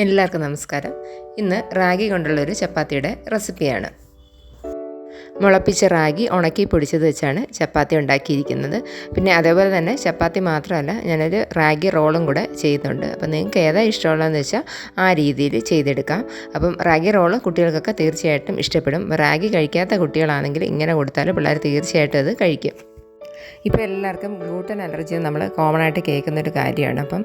എല്ലാവർക്കും നമസ്കാരം. ഇന്ന് റാഗി കൊണ്ടുള്ളൊരു ചപ്പാത്തിയുടെ റെസിപ്പിയാണ്. മുളപ്പിച്ച റാഗി ഉണക്കി പൊടിച്ചത് വെച്ചാണ് ചപ്പാത്തി ഉണ്ടാക്കിയിരിക്കുന്നത്. പിന്നെ അതേപോലെ തന്നെ ചപ്പാത്തി മാത്രമല്ല, ഞാനൊരു റാഗി റോളും കൂടെ ചെയ്യുന്നുണ്ട്. അപ്പം നിങ്ങൾക്ക് ഏതാ ഇഷ്ടമുള്ളതെന്ന് വെച്ചാൽ ആ രീതിയിൽ ചെയ്തെടുക്കാം. അപ്പം റാഗി റോള് കുട്ടികൾക്കൊക്കെ തീർച്ചയായിട്ടും ഇഷ്ടപ്പെടും. റാഗി കഴിക്കാത്ത കുട്ടികളാണെങ്കിൽ ഇങ്ങനെ കൊടുത്താൽ പിള്ളേർ തീർച്ചയായിട്ടും അത് കഴിക്കും. ഇപ്പോൾ എല്ലാവർക്കും ഗ്ലൂട്ടൻ അലർജി നമ്മൾ കോമൺ ആയിട്ട് കേൾക്കുന്നൊരു കാര്യമാണ്. അപ്പം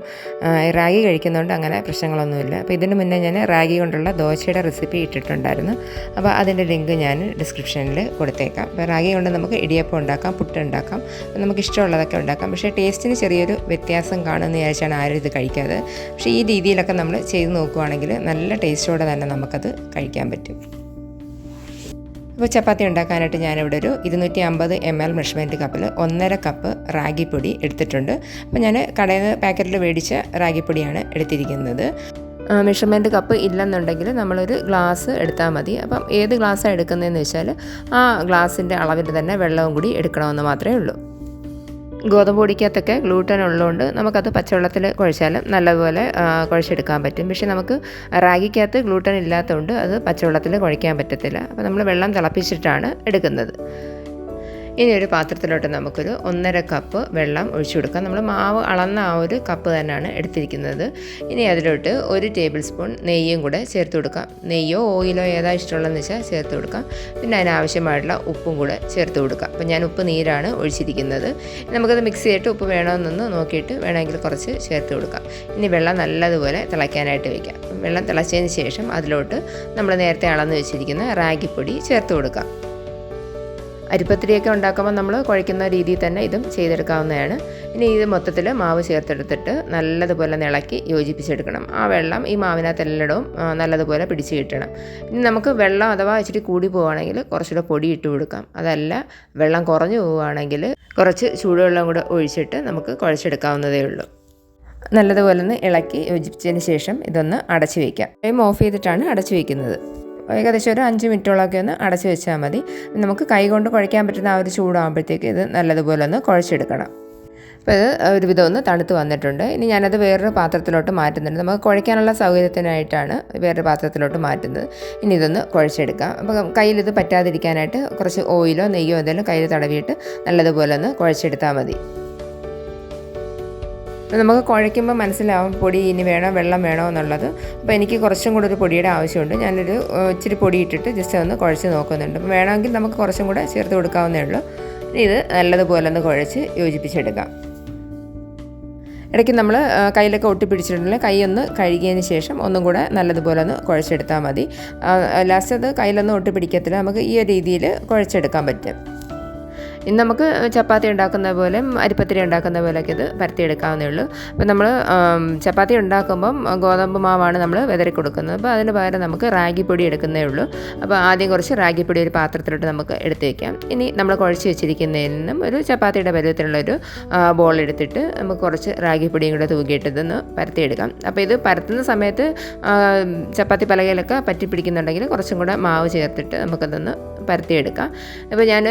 റാഗി കഴിക്കുന്നതുകൊണ്ട് അങ്ങനെ പ്രശ്നങ്ങളൊന്നുമില്ല. അപ്പോൾ ഇതിന് മുന്നേ ഞാൻ റാഗി കൊണ്ടുള്ള ദോശയുടെ റെസിപ്പി ഇട്ടിട്ടുണ്ടായിരുന്നു. അപ്പോൾ അതിൻ്റെ ലിങ്ക് ഞാൻ ഡിസ്ക്രിപ്ഷനിൽ കൊടുത്തേക്കാം. അപ്പോൾ റാഗി കൊണ്ട് നമുക്ക് ഇടിയപ്പം ഉണ്ടാക്കാം, പുട്ട് ഉണ്ടാക്കാം, നമുക്ക് ഇഷ്ടമുള്ളതൊക്കെ ഉണ്ടാക്കാം. പക്ഷേ ടേസ്റ്റിന് ചെറിയൊരു വ്യത്യാസം കാണുമെന്ന് വിചാരിച്ചാണ് ആരും ഇത് കഴിക്കാതെ. പക്ഷേ ഈ രീതിയിലൊക്കെ നമ്മൾ ചെയ്ത് നോക്കുകയാണെങ്കിൽ നല്ല ടേസ്റ്റോടെ തന്നെ നമുക്കത് കഴിക്കാൻ പറ്റും. അപ്പോൾ ചപ്പാത്തി ഉണ്ടാക്കാനായിട്ട് ഞാനിവിടെ ഒരു 250 ml മെഷർമെൻറ്റ് കപ്പിൽ 1.5 കപ്പ് റാഗിപ്പൊടി എടുത്തിട്ടുണ്ട്. അപ്പോൾ ഞാൻ കടയിൽ നിന്ന് പാക്കറ്റിൽ മേടിച്ച റാഗിപ്പൊടിയാണ് എടുത്തിരിക്കുന്നത്. മെഷർമെൻറ്റ് കപ്പ് ഇല്ലെന്നുണ്ടെങ്കിൽ നമ്മളൊരു ഗ്ലാസ് എടുത്താൽ മതി. അപ്പം ഏത് ഗ്ലാസ്സാണ് എടുക്കുന്നതെന്ന് വെച്ചാൽ ആ ഗ്ലാസിൻ്റെ അളവിൽ തന്നെ വെള്ളവും കൂടി എടുക്കണമെന്ന് മാത്രമേ ഉള്ളൂ. ഗോതമ്പ് പൊടിക്കകത്തൊക്കെ ഗ്ലൂട്ടൻ ഉള്ളതുകൊണ്ട് നമുക്കത് പച്ചവെള്ളത്തിൽ കുഴച്ചാലും നല്ലതുപോലെ കുഴച്ചെടുക്കാൻ പറ്റും. പക്ഷേ നമുക്ക് റാഗിക്കകത്ത് ഗ്ലൂട്ടൻ ഇല്ലാത്തതുകൊണ്ട് അത് പച്ചവെള്ളത്തിൽ കുഴയ്ക്കാൻ പറ്റത്തില്ല. അപ്പോൾ നമ്മൾ വെള്ളം തിളപ്പിച്ചിട്ടാണ് എടുക്കുന്നത്. ഇനി ഒരു പാത്രത്തിലോട്ട് നമുക്കൊരു 1.5 കപ്പ് വെള്ളം ഒഴിച്ചു കൊടുക്കാം. നമ്മൾ മാവ് അളന്ന ആ ഒരു കപ്പ് തന്നെയാണ് എടുത്തിരിക്കുന്നത്. ഇനി അതിലോട്ട് 1 ടേബിൾ സ്പൂൺ നെയ്യും കൂടെ ചേർത്ത് കൊടുക്കാം. നെയ്യോ ഓയിലോ ഏതാ ഇഷ്ടമുള്ളതെന്ന് വെച്ചാൽ ചേർത്ത് കൊടുക്കാം. പിന്നെ അതിനാവശ്യമായിട്ടുള്ള ഉപ്പും കൂടെ ചേർത്ത് കൊടുക്കാം. അപ്പോൾ ഞാൻ ഉപ്പ് നീരാണ് ഒഴിച്ചിരിക്കുന്നത്. നമുക്കത് മിക്സ് ചെയ്തിട്ട് ഉപ്പ് വേണമെന്നൊന്ന് നോക്കിയിട്ട് വേണമെങ്കിൽ കുറച്ച് ചേർത്ത് കൊടുക്കാം. ഇനി വെള്ളം നല്ലതുപോലെ തിളയ്ക്കാനായിട്ട് വയ്ക്കാം. വെള്ളം തിളച്ചതിന് ശേഷം അതിലോട്ട് നമ്മൾ നേരത്തെ അളന്ന് വെച്ചിരിക്കുന്ന റാഗിപ്പൊടി ചേർത്ത് കൊടുക്കാം. അരിപ്പത്തിരിയൊക്കെ ഉണ്ടാക്കുമ്പോൾ നമ്മൾ കുഴയ്ക്കുന്ന രീതിയിൽ തന്നെ ഇതും ചെയ്തെടുക്കാവുന്നതാണ്. ഇനി ഇത് മൊത്തത്തിൽ മാവ് ചേർത്തെടുത്തിട്ട് നല്ലതുപോലെ ഇളക്കി യോജിപ്പിച്ചെടുക്കണം. ആ വെള്ളം ഈ മാവിനകത്തെല്ലടവും നല്ലതുപോലെ പിടിച്ച് കിട്ടണം. ഇനി നമുക്ക് വെള്ളം അഥവാ ഇച്ചിരി കൂടി പോവുകയാണെങ്കിൽ കുറച്ചുകൂടെ പൊടി ഇട്ട് കൊടുക്കാം. അതല്ല വെള്ളം കുറഞ്ഞു പോവുകയാണെങ്കിൽ കുറച്ച് ചൂടുവെള്ളം കൂടെ ഒഴിച്ചിട്ട് നമുക്ക് കുഴച്ചെടുക്കാവുന്നതേ ഉള്ളൂ. നല്ലതുപോലെ ഒന്ന് ഇളക്കി യോജിപ്പിച്ചതിന് ശേഷം ഇതൊന്ന് അടച്ചു വയ്ക്കാം. ഫ്ലെയിം ഓഫ് ചെയ്തിട്ടാണ് അടച്ചു വയ്ക്കുന്നത്. ഏകദേശം ഒരു 5 മിനിറ്റോളമൊക്കെ ഒന്ന് അടച്ചു വെച്ചാൽ മതി. നമുക്ക് കൈ കൊണ്ട് കുഴയ്ക്കാൻ പറ്റുന്ന ആ ഒരു ചൂടാകുമ്പോഴത്തേക്ക് ഇത് നല്ലതുപോലെ ഒന്ന് കുഴച്ചെടുക്കണം. അപ്പോൾ ഇത് ഒരുവിധം ഒന്ന് തണുത്ത് വന്നിട്ടുണ്ട്. ഇനി ഞാനത് വേറൊരു പാത്രത്തിലോട്ട് മാറ്റുന്നുണ്ട്. നമുക്ക് കുഴയ്ക്കാനുള്ള സൗകര്യത്തിനായിട്ടാണ് വേറൊരു പാത്രത്തിലോട്ട് മാറ്റുന്നത്. ഇനി ഇതൊന്ന് കുഴച്ചെടുക്കാം. അപ്പോൾ കയ്യിലിത് പറ്റാതിരിക്കാനായിട്ട് കുറച്ച് ഓയിലോ നെയ്യോ എന്തെങ്കിലും കയ്യിൽ തടവിയിട്ട് നല്ലതുപോലെ ഒന്ന് കുഴച്ചെടുത്താൽ മതി. നമുക്ക് കുഴയ്ക്കുമ്പോൾ മനസ്സിലാവും പൊടി ഇനി വേണോ വെള്ളം വേണോ എന്നുള്ളത്. അപ്പോൾ എനിക്ക് കുറച്ചും കൂടെ ഒരു പൊടിയുടെ ആവശ്യമുണ്ട്. ഞാനൊരു ഇച്ചിരി പൊടി ഇട്ടിട്ട് ജസ്റ്റ് ഒന്ന് കുഴച്ച് നോക്കുന്നുണ്ട്. അപ്പോൾ വേണമെങ്കിൽ നമുക്ക് കുറച്ചും കൂടെ ചേർത്ത് കൊടുക്കാവുന്നേ ഉള്ളൂ. ഇത് നല്ലതുപോലെ ഒന്ന് കുഴച്ച് യോജിപ്പിച്ചെടുക്കാം. ഇടയ്ക്ക് നമ്മൾ കയ്യിലൊക്കെ ഒട്ടിപ്പിടിച്ചിട്ടുണ്ടെങ്കിൽ കൈ ഒന്ന് കഴുകിയതിന് ശേഷം ഒന്നും കൂടെ നല്ലതുപോലെ ഒന്ന് കുഴച്ചെടുത്താൽ മതി. ലാസ്റ്റ് അത് കയ്യിലൊന്നും ഒട്ടിപ്പിടിക്കത്തില്ല. നമുക്ക് ഈ ഒരു രീതിയിൽ കുഴച്ചെടുക്കാൻ പറ്റും. ഇന്ന് നമുക്ക് ചപ്പാത്തി ഉണ്ടാക്കുന്ന പോലെ അരിപ്പത്തിരി ഉണ്ടാക്കുന്ന പോലെയൊക്കെ ഇത് പരത്തിയെടുക്കാവുന്നേ ഉള്ളൂ. അപ്പോൾ നമ്മൾ ചപ്പാത്തി ഉണ്ടാക്കുമ്പം ഗോതമ്പ് മാവാണ് നമ്മൾ വിതറി കൊടുക്കുന്നത്. അപ്പോൾ അതിന് പകരം നമുക്ക് റാഗിപ്പൊടി എടുക്കുന്നേ ഉള്ളൂ. അപ്പോൾ ആദ്യം കുറച്ച് റാഗിപ്പൊടി ഒരു പാത്രത്തിലോട്ട് നമുക്ക് എടുത്ത് വയ്ക്കാം. ഇനി നമ്മൾ കുഴച്ച് വെച്ചിരിക്കുന്നതിൽ നിന്നും ഒരു ചപ്പാത്തിയുടെ പരുവത്തിലുള്ളൊരു ബോൾ എടുത്തിട്ട് നമുക്ക് കുറച്ച് റാഗിപ്പൊടിയും കൂടെ തൂക്കിയിട്ട് ഇതൊന്ന് പരത്തിയെടുക്കാം. അപ്പോൾ ഇത് പരത്തുന്ന സമയത്ത് ചപ്പാത്തി പലകയിലൊക്കെ പറ്റിപ്പിടിക്കുന്നുണ്ടെങ്കിൽ കുറച്ചും കൂടെ മാവ് ചേർത്തിട്ട് നമുക്കതൊന്ന് പരത്തിയെടുക്കാം. അപ്പോൾ ഞാൻ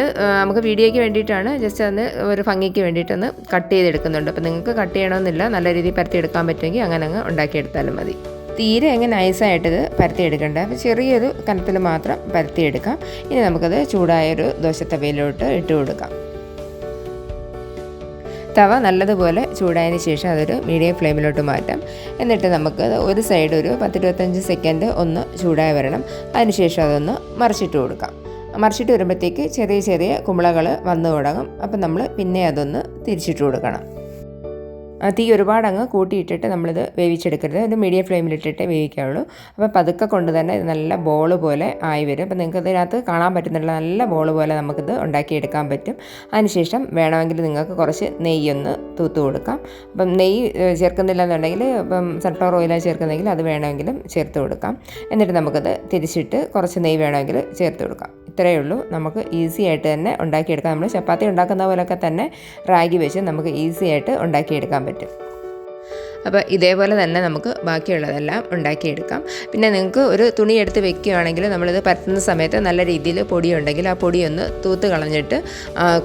നമുക്ക് വീഡിയോയ്ക്ക് വേണ്ടിയിട്ടാണ് ജസ്റ്റ് അന്ന് ഒരു ഭംഗിക്ക് വേണ്ടിയിട്ടൊന്ന് കട്ട് ചെയ്തെടുക്കുന്നുണ്ട്. അപ്പോൾ നിങ്ങൾക്ക് കട്ട് ചെയ്യണമെന്നില്ല, നല്ല രീതിയിൽ പരത്തിയെടുക്കാൻ പറ്റുമെങ്കിൽ അങ്ങനെ അങ്ങ് ഉണ്ടാക്കിയെടുത്താലും മതി. തീരെ അങ്ങ് നൈസായിട്ടിത് പരത്തിയെടുക്കേണ്ട. അപ്പോൾ ചെറിയൊരു കനത്തിൽ മാത്രം പരത്തിയെടുക്കാം. ഇനി നമുക്കത് ചൂടായൊരു ദോശത്തവയിലോട്ട് ഇട്ട് കൊടുക്കാം. തവ നല്ലതുപോലെ ചൂടായതിന് ശേഷം അതൊരു മീഡിയം ഫ്ലെയിമിലോട്ട് മാറ്റാം. എന്നിട്ട് നമുക്ക് ഒരു സൈഡ് ഒരു 10-25 സെക്കൻഡ് ഒന്ന് ചൂടായി വരണം. അതിനുശേഷം അതൊന്ന് മറിച്ചിട്ട് കൊടുക്കാം. മറിച്ചിട്ട് വരുമ്പോഴത്തേക്ക് ചെറിയ ചെറിയ കുമ്പളകൾ വന്നു തുടങ്ങും. അപ്പം നമ്മൾ പിന്നെ അതൊന്ന് തിരിച്ചിട്ട് കൊടുക്കണം. തീ ഒരുപാട് അങ്ങ് കൂട്ടിയിട്ടിട്ട് നമ്മളിത് വേവിച്ചെടുക്കരുത്. ഒരു മീഡിയം ഫ്ലെയിമിലിട്ടിട്ട് വേവിക്കാവുള്ളൂ. അപ്പോൾ പതുക്കെ കൊണ്ട് തന്നെ ഇത് നല്ല ബോൾ പോലെ ആയി വരും. അപ്പോൾ നിങ്ങൾക്ക് ഇതിനകത്ത് കാണാൻ പറ്റുന്നുള്ള നല്ല ബോൾ പോലെ നമുക്കിത് ഉണ്ടാക്കിയെടുക്കാൻ പറ്റും. അതിനുശേഷം വേണമെങ്കിൽ നിങ്ങൾക്ക് കുറച്ച് നെയ്യൊന്ന് തൂത്ത് കൊടുക്കാം. അപ്പം നെയ്യ് ചേർക്കുന്നില്ല എന്നുണ്ടെങ്കിൽ ഇപ്പം സൺഫ്ലവർ ഓയിലാണ് ചേർക്കുന്നെങ്കിൽ അത് വേണമെങ്കിലും ചേർത്ത് കൊടുക്കാം. എന്നിട്ട് നമുക്കത് തിരിച്ചിട്ട് കുറച്ച് നെയ്യ് വേണമെങ്കിൽ ചേർത്ത് കൊടുക്കാം. ഇത്രയേ ഉള്ളൂ. നമുക്ക് ഈസി ആയിട്ട് തന്നെ ഉണ്ടാക്കിയെടുക്കാം. നമ്മൾ ചപ്പാത്തി ഉണ്ടാക്കുന്ന പോലെയൊക്കെ തന്നെ റാഗി വെച്ച് നമുക്ക് ഈസി ആയിട്ട് ഉണ്ടാക്കിയെടുക്കാൻ പറ്റും. അപ്പോൾ ഇതേപോലെ തന്നെ നമുക്ക് ബാക്കിയുള്ളതെല്ലാം ഉണ്ടാക്കിയെടുക്കാം. പിന്നെ നിങ്ങൾക്ക് ഒരു തുണി എടുത്ത് വെക്കുകയാണെങ്കിൽ നമ്മളിത് പരത്തുന്ന സമയത്ത് നല്ല രീതിയിൽ പൊടിയുണ്ടെങ്കിൽ ആ പൊടിയൊന്ന് തൂത്ത് കളഞ്ഞിട്ട്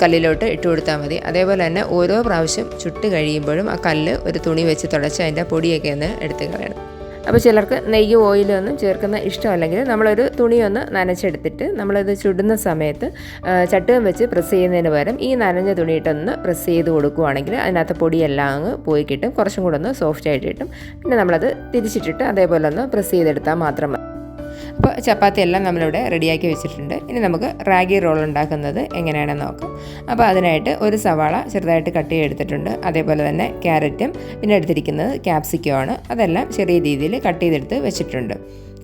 കല്ലിലോട്ട് ഇട്ട് കൊടുത്താൽ മതി. അതേപോലെ തന്നെ ഓരോ പ്രാവശ്യം ചുട്ട് കഴിയുമ്പോഴും ആ കല്ല് ഒരു തുണി വെച്ച് തുടച്ച് അതിൻ്റെ പൊടിയൊക്കെ ഒന്ന് എടുത്ത് കളയണം. അപ്പോൾ ചിലർക്ക് നെയ്യ് ഓയിലൊന്നും ചേർക്കുന്ന ഇഷ്ടമല്ലെങ്കിൽ നമ്മളൊരു തുണിയൊന്ന് നനച്ചെടുത്തിട്ട് നമ്മളത് ചുടുന്ന സമയത്ത് ചട്ടുകം വെച്ച് പ്രസ് ചെയ്യുന്നതിന് പകരം ഈ നനഞ്ഞ തുണിയിട്ടൊന്ന് പ്രസ് ചെയ്ത് കൊടുക്കുകയാണെങ്കിൽ അതിനകത്ത് പൊടിയെല്ലാം അങ്ങ് പോയി കിട്ടും, കുറച്ചും കൂടെ ഒന്ന് സോഫ്റ്റ് ആയിട്ട് കിട്ടും. പിന്നെ നമ്മളത് തിരിച്ചിട്ടിട്ട് അതേപോലെ ഒന്ന് പ്രസ് ചെയ്തെടുത്താൽ മാത്രം മതി. അപ്പോൾ ചപ്പാത്തി എല്ലാം നമ്മളിവിടെ റെഡിയാക്കി വെച്ചിട്ടുണ്ട്. ഇനി നമുക്ക് റാഗി റോൾ ഉണ്ടാക്കുന്നത് എങ്ങനെയാണെന്ന് നോക്കാം. അപ്പോൾ അതിനായിട്ട് ഒരു സവാള ചെറുതായിട്ട് കട്ട് ചെയ്തെടുത്തിട്ടുണ്ട്. അതേപോലെ തന്നെ ക്യാരറ്റും പിന്നെ എടുത്തിരിക്കുന്നത് ക്യാപ്സിക്കമാണ്. അതെല്ലാം ചെറിയ രീതിയിൽ കട്ട് ചെയ്തെടുത്ത് വെച്ചിട്ടുണ്ട്.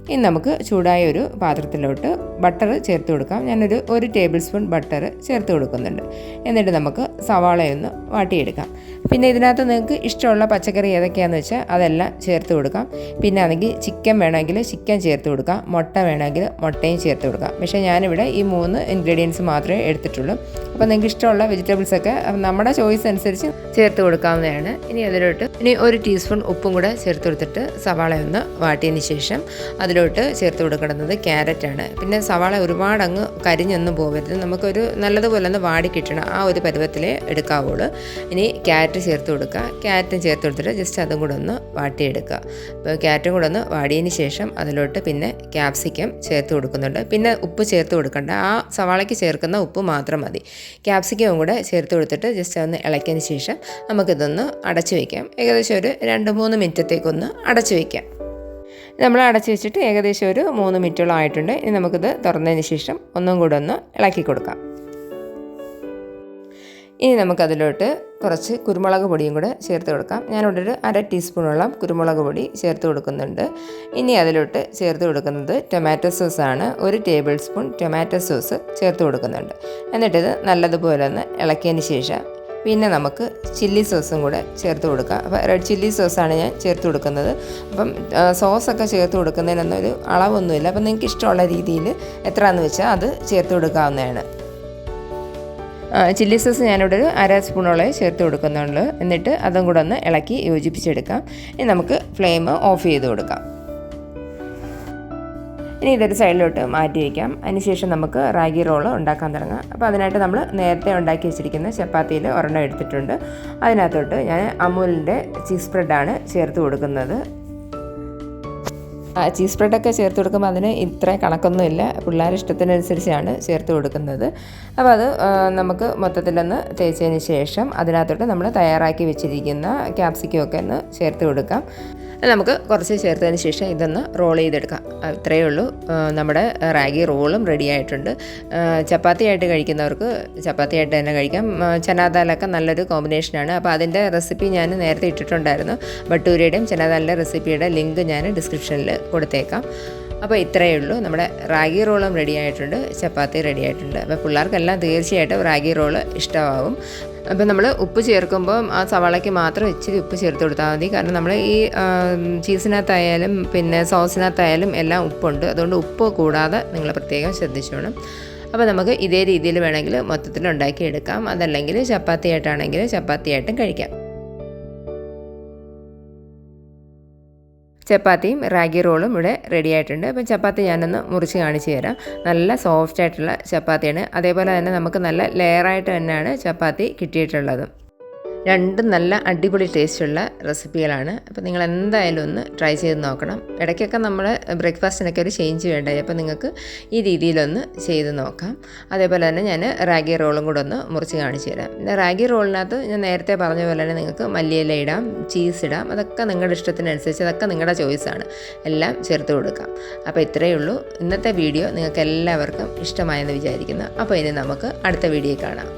ഇനി നമുക്ക് ചൂടായ ഒരു പാത്രത്തിലോട്ട് ബട്ടർ ചേർത്ത് കൊടുക്കാം. ഞാനൊരു 1 ടേബിൾ സ്പൂൺ ബട്ടർ ചേർത്ത് കൊടുക്കുന്നുണ്ട്. എന്നിട്ട് നമുക്ക് സവാളയൊന്ന് വാട്ടിയെടുക്കാം. പിന്നെ ഇതിനകത്ത് നിങ്ങൾക്ക് ഇഷ്ടമുള്ള പച്ചക്കറി ഏതൊക്കെയാണെന്ന് വെച്ചാൽ അതെല്ലാം ചേർത്ത് കൊടുക്കാം. പിന്നെ ആണെങ്കിൽ ചിക്കൻ വേണമെങ്കിൽ ചിക്കൻ ചേർത്ത് കൊടുക്കാം, മുട്ട വേണമെങ്കിൽ മുട്ടയും ചേർത്ത് കൊടുക്കാം. പക്ഷേ ഞാനിവിടെ ഈ 3 ഇൻഗ്രീഡിയൻസ് മാത്രമേ എടുത്തിട്ടുള്ളൂ. അപ്പോൾ നിങ്ങൾക്ക് ഇഷ്ടമുള്ള വെജിറ്റബിൾസൊക്കെ നമ്മുടെ ചോയ്സ് അനുസരിച്ച് ചേർത്ത് കൊടുക്കാവുന്നതാണ്. ഇനി അതിലോട്ട് 1 ടീസ്പൂൺ ഉപ്പും കൂടെ ചേർത്ത് കൊടുത്തിട്ട് സവാളയൊന്ന് വാട്ടിയതിന് ശേഷം അതിലോട്ട് ചേർത്ത് കൊടുക്കുന്നത് ക്യാരറ്റാണ്. പിന്നെ സവാള ഒരുപാട് അങ്ങ് കരിഞ്ഞൊന്നും പോകരുത്, നമുക്കൊരു നല്ലതുപോലെ ഒന്ന് വാടി കിട്ടണം, ആ ഒരു പരുവത്തിലേ എടുക്കാവുള്ളൂ. ഇനി ക്യാരറ്റ് ചേർത്ത് കൊടുക്കുക. ക്യാരറ്റും ചേർത്ത് കൊടുത്തിട്ട് ജസ്റ്റ് അതും കൂടെ ഒന്ന് വാട്ടിയെടുക്കുക. അപ്പോൾ ക്യാരറ്റും കൂടെ ഒന്ന് വാടിയതിന് ശേഷം അതിലോട്ട് പിന്നെ ക്യാപ്സിക്കം ചേർത്ത് കൊടുക്കുന്നുണ്ട്. പിന്നെ ഉപ്പ് ചേർത്ത് കൊടുക്കണ്ട, ആ സവാളയ്ക്ക് ചേർക്കുന്ന ഉപ്പ് മാത്രം മതി. ക്യാപ്സിക്കവും കൂടെ ചേർത്ത് കൊടുത്തിട്ട് ജസ്റ്റ് ഒന്ന് ഇളക്കിയതിന് ശേഷം നമുക്കിതൊന്ന് അടച്ചു വയ്ക്കാം. ഏകദേശം ഒരു 2-3 മിനിറ്റത്തേക്കൊന്ന് അടച്ചു വയ്ക്കാം. നമ്മൾ അടച്ചു വെച്ചിട്ട് ഏകദേശം ഒരു 3 മിനിറ്റോളം ആയിട്ടുണ്ട്. ഇനി നമുക്കിത് തുറന്നതിന് ശേഷം ഒന്നും കൂടെ ഒന്ന് ഇളക്കി കൊടുക്കാം. ഇനി നമുക്കതിലോട്ട് കുറച്ച് കുരുമുളക് പൊടിയും കൂടെ ചേർത്ത് കൊടുക്കാം. ഞാനിവിടെ ഒരു 1/2 ടീസ്പൂണോളം കുരുമുളക് പൊടി ചേർത്ത് കൊടുക്കുന്നുണ്ട്. ഇനി അതിലോട്ട് ചേർത്ത് കൊടുക്കുന്നത് ടൊമാറ്റോ സോസാണ്. 1 ടേബിൾ സ്പൂൺ ടൊമാറ്റോ സോസ് ചേർത്ത് കൊടുക്കുന്നുണ്ട്. എന്നിട്ടിത് നല്ലതുപോലെ ഒന്ന് ഇളക്കിയതിന് ശേഷം പിന്നെ നമുക്ക് ചില്ലി സോസും കൂടെ ചേർത്ത് കൊടുക്കാം. അപ്പോൾ റെഡ് ചില്ലി സോസാണ് ഞാൻ ചേർത്ത് കൊടുക്കുന്നത്. അപ്പം സോസൊക്കെ ചേർത്ത് കൊടുക്കുന്നതിനൊന്നും ഒരു അളവൊന്നുമില്ല. അപ്പം നിങ്ങൾക്ക് ഇഷ്ടമുള്ള രീതിയിൽ എത്രയാണെന്ന് വെച്ചാൽ അത് ചേർത്ത് കൊടുക്കാവുന്നതാണ്. ചില്ലി സോസ് ഞാനിവിടെ ഒരു 1/2 സ്പൂണോളം ചേർത്ത് കൊടുക്കുന്നുള്ളൂ. എന്നിട്ട് അതും കൂടെ ഒന്ന് ഇളക്കി യോജിപ്പിച്ചെടുക്കാം. ഇനി നമുക്ക് ഫ്ലെയിം ഓഫ് ചെയ്ത് കൊടുക്കാം. ഇനി ഇതൊരു സൈഡിലോട്ട് മാറ്റി വയ്ക്കാം. അതിനുശേഷം നമുക്ക് റാഗി റോള് ഉണ്ടാക്കാൻ തുടങ്ങാം. അപ്പോൾ അതിനായിട്ട് നമ്മൾ നേരത്തെ ഉണ്ടാക്കി വെച്ചിരിക്കുന്ന ചപ്പാത്തിയിൽ ഒരെണ്ണം എടുത്തിട്ടുണ്ട്. അതിനകത്തോട്ട് ഞാൻ അമൂലിൻ്റെ ചീസ് സ്പ്രെഡാണ് ചേർത്ത് കൊടുക്കുന്നത്. ചീസ് സ്പ്രെഡൊക്കെ ചേർത്ത് കൊടുക്കുമ്പോൾ അതിന് ഇത്ര കണക്കൊന്നുമില്ല, പിള്ളേരുടെ ഇഷ്ടത്തിനനുസരിച്ചാണ് ചേർത്ത് കൊടുക്കുന്നത്. അപ്പോൾ അത് നമുക്ക് മൊത്തത്തിലൊന്ന് തേച്ചതിന് ശേഷം അതിനകത്തോട്ട് നമ്മൾ തയ്യാറാക്കി വെച്ചിരിക്കുന്ന ക്യാപ്സിക്കമൊക്കെ ഒന്ന് ചേർത്ത് കൊടുക്കാം. നമുക്ക് കുറച്ച് ചേർത്തതിന് ശേഷം ഇതൊന്ന് റോൾ ചെയ്തെടുക്കാം. ഇത്രയേ ഉള്ളൂ, നമ്മുടെ റാഗി റോളും റെഡി ആയിട്ടുണ്ട്. ചപ്പാത്തിയായിട്ട് കഴിക്കുന്നവർക്ക് ചപ്പാത്തിയായിട്ട് തന്നെ കഴിക്കാം. ചനാദാലൊക്കെ നല്ലൊരു കോമ്പിനേഷനാണ്. അപ്പോൾ അതിൻ്റെ റെസിപ്പി ഞാൻ നേരത്തെ ഇട്ടിട്ടുണ്ടായിരുന്നു. ഭട്ടൂരയുടെയും ചനാദാലിൻ്റെ റെസിപ്പിയുടെ ലിങ്ക് ഞാൻ ഡിസ്ക്രിപ്ഷനിൽ കൊടുത്തേക്കാം. അപ്പോൾ ഇത്രയേ ഉള്ളൂ, നമ്മുടെ റാഗി റോളും റെഡി ആയിട്ടുണ്ട്, ചപ്പാത്തി റെഡി ആയിട്ടുണ്ട്. അപ്പോൾ പിള്ളേർക്കെല്ലാം തീർച്ചയായിട്ടും റാഗി റോള് ഇഷ്ടമാവും. അപ്പോൾ നമ്മൾ ഉപ്പ് ചേർക്കുമ്പോൾ ആ സവാളയ്ക്ക് മാത്രം ഇച്ചിരി ഉപ്പ് ചേർത്ത് കൊടുത്താൽ മതി. കാരണം നമ്മൾ ഈ ചീസിനകത്തായാലും പിന്നെ സോസിനകത്തായാലും എല്ലാം ഉപ്പുണ്ട്. അതുകൊണ്ട് ഉപ്പ് കൂടാതെ നിങ്ങൾ പ്രത്യേകം ശ്രദ്ധിച്ചോണം. അപ്പോൾ നമുക്ക് ഇതേ രീതിയിൽ വേണമെങ്കിൽ മൊത്തത്തിൽ ഉണ്ടാക്കിയെടുക്കാം. അതല്ലെങ്കിൽ ചപ്പാത്തിയായിട്ടാണെങ്കിൽ ചപ്പാത്തിയായിട്ടും കഴിക്കാം. ചപ്പാത്തിയും റാഗി റോളും ഇവിടെ റെഡി ആയിട്ടുണ്ട്. അപ്പം ചപ്പാത്തി ഞാനൊന്ന് മുറിച്ച് കാണിച്ചു തരാം. നല്ല സോഫ്റ്റ് ആയിട്ടുള്ള ചപ്പാത്തിയാണ്. അതേപോലെ തന്നെ നമുക്ക് നല്ല ലെയറായിട്ട് തന്നെയാണ് ചപ്പാത്തി കിട്ടിയിട്ടുള്ളത്. രണ്ടും നല്ല അടിപൊളി ടേസ്റ്റുള്ള റെസിപ്പികളാണ്. അപ്പോൾ നിങ്ങൾ എന്തായാലും ഒന്ന് ട്രൈ ചെയ്ത് നോക്കണം. ഇടയ്ക്കൊക്കെ നമ്മൾ ബ്രേക്ക്ഫാസ്റ്റിനൊക്കെ ഒരു ചേഞ്ച് വേണ്ടായി. അപ്പോൾ നിങ്ങൾക്ക് ഈ രീതിയിലൊന്ന് ചെയ്ത് നോക്കാം. അതേപോലെ തന്നെ ഞാൻ റാഗി റോളും കൂടെ ഒന്ന് മുറിച്ച് കാണിച്ചു തരാം. പിന്നെ റാഗി റോളിനകത്ത് ഞാൻ നേരത്തെ പറഞ്ഞ പോലെ തന്നെ നിങ്ങൾക്ക് മല്ലിയില ഇടാം, ചീസ് ഇടാം. അതൊക്കെ നിങ്ങളുടെ ഇഷ്ടത്തിനനുസരിച്ച്, അതൊക്കെ നിങ്ങളുടെ ചോയ്സാണ്. എല്ലാം ചേർത്ത് കൊടുക്കാം. അപ്പോൾ ഇത്രയേ ഉള്ളൂ. ഇന്നത്തെ വീഡിയോ നിങ്ങൾക്ക് എല്ലാവർക്കും ഇഷ്ടമായെന്ന് വിചാരിക്കുന്നു. അപ്പോൾ ഇനി നമുക്ക് അടുത്ത വീഡിയോ കാണാം.